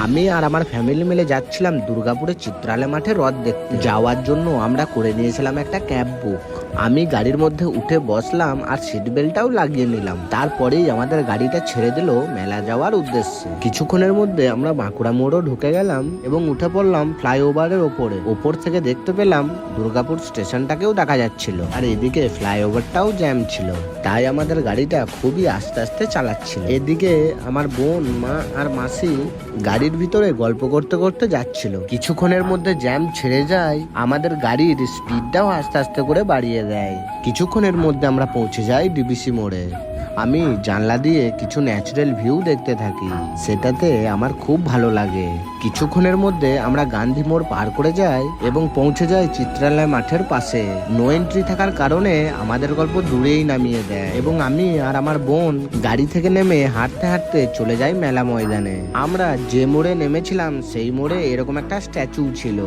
আমি আর আমার ফ্যামিলি মিলে যাচ্ছিলাম দুর্গাপুরের চিত্রালয় মাঠে রথ দেখতে। যাওয়ার জন্য আমরা করে নিয়েছিলাম একটা ক্যাব বুক। আমি গাড়ির মধ্যে উঠে বসলাম আর সিট বেল্টটাও লাগিয়ে নিলাম। তারপরেই আমাদের গাড়িটা ছেড়ে দিল মেলা যাওয়ার উদ্দেশ্যে। কিছুক্ষণের মধ্যে আমরা বাঁকুড়া মোড়ও ঢুকে গেলাম এবং উঠে পড়লাম ফ্লাইওভারের ওপর থেকে দেখতে পেলাম দুর্গাপুর স্টেশনটাকেও দেখা যাচ্ছিল, আর এদিকে ফ্লাইওভারটাও জ্যাম ছিল। তাই আমাদের গাড়িটা খুবই আস্তে আস্তে চালাচ্ছিল। এদিকে আমার বোন, মা আর মাসি গাড়ির ভিতরে গল্প করতে করতে যাচ্ছিল। কিছুক্ষণের মধ্যে জ্যাম ছেড়ে যায়, আমাদের গাড়ির স্পিডটাও আস্তে আস্তে করে বাড়িয়ে দেয়। কিছুক্ষণের মধ্যে আমরা পৌঁছে যাই ডিবিসি মোড়ে। আমি জানলা দিয়ে কিছু ন্যাচারাল ভিউ দেখতে থাকি, সেটাতে আমার খুব ভালো লাগে। কিছুক্ষণের মধ্যে আমরা গান্ধী মোড় পার করে যাই এবং পৌঁছে যাই চিত্রালয় মাঠের পাশে। নো এন্ট্রি থাকার কারণে আমাদের গল্প দূরেই নামিয়ে দেয় এবং আমি আর আমার বোন গাড়ি থেকে নেমে হাঁটতে হাঁটতে চলে যাই মেলা ময়দানে। আমরা যে মোড়ে নেমেছিলাম সেই মোড়ে এরকম একটা স্ট্যাচু ছিল।